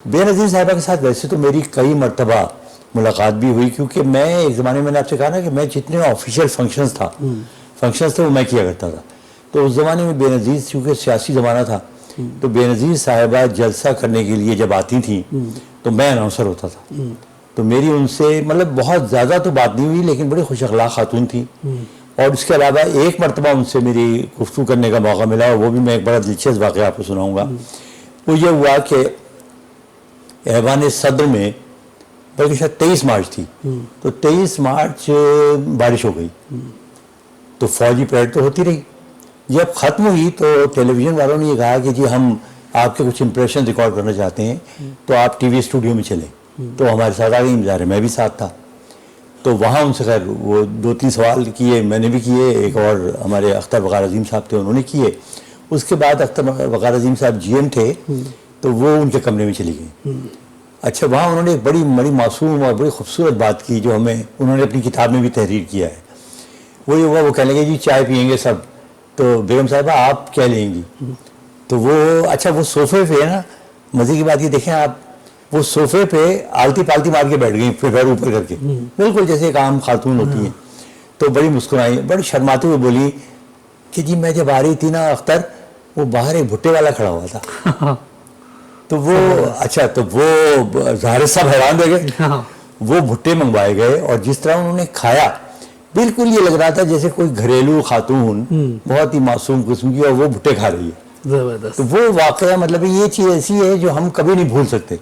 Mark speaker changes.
Speaker 1: बेनज़ीर साहिबा के साथ वैसे तो मेरी कई मरतबा मुलाकात भी हुई, क्योंकि मैं एक ज़माने में मैंने आपसे कहा ना कि मैं जितने ऑफिशियल फंक्शंस थे वो मैं किया करता था। तो उस ज़माने में बेनज़ीर, चूँकि सियासी ज़माना था, तो बेनज़ीर साहिबा जलसा करने के लिए जब आती थी तो मैं अनाउंसर होता था। तो मेरी उनसे मतलब बहुत ज़्यादा तो बात नहीं हुई, लेकिन बड़ी खुश अखलाक खातून थी। और इसके अलावा एक मरतबा उनसे मेरी गुफ्तगू करने का मौका मिला, और वो भी मैं एक बड़ा दिलचस्प वाक़या आपको सुनाऊँगा। वो ये हुआ कि ऐवान सदर में, बल्कि शायद 23 मार्च थी, तो 23 मार्च बारिश हो गई, तो फौजी परेड तो होती रही। जब ख़त्म हुई तो टेलीविज़न वालों ने ये कहा कि जी हम आपके कुछ इंप्रेशन रिकॉर्ड करना चाहते हैं, तो आप टीवी स्टूडियो में चलें। तो हमारे साथ आ गई, ज़ाहिर मैं भी साथ था। तो वहाँ उनसे खैर वो 2-3 सवाल किए, मैंने भी किए, एक और हमारे अख्तर वक़ार अज़ीम साहब थे उन्होंने किए। उसके बाद अख्तर वक़ार अज़ीम साहब GM थे, तो वो उनके कमरे में चली गई। अच्छा, वहाँ उन्होंने एक बड़ी मासूम और बड़ी खूबसूरत बात की, जो हमें उन्होंने अपनी किताब में भी तहरीर किया है। वो ये हुआ, वो कहने लगे जी चाय पियेंगे सब, तो बेगम साहिबा आप क्या लेंगी? तो वो अच्छा वो सोफे पे ना, मज़े की बात ये देखें आप, वो सोफे पे आलती पालती मार के बैठ गई, फिर पैर ऊपर करके, बिल्कुल जैसे एक आम खातून होती हैं। तो बड़ी मुस्कुराई, बड़ी शर्माते हुए बोली कि जी मैं जब आ रही थी ना अख्तर, वो बाहर एक भुट्टे वाला खड़ा हुआ था। तो वो अच्छा, तो वो ज़ाहिर सब हैरान रह गए। वो भुट्टे मंगवाए गए, और जिस तरह उन्होंने खाया, बिल्कुल ये लग रहा था जैसे कोई घरेलू खातून बहुत ही मासूम किस्म की, और वो भुट्टे खा रही है।
Speaker 2: जबरदस्त।
Speaker 1: तो वो वाकया मतलब ये चीज़ ऐसी है जो हम कभी नहीं भूल सकते।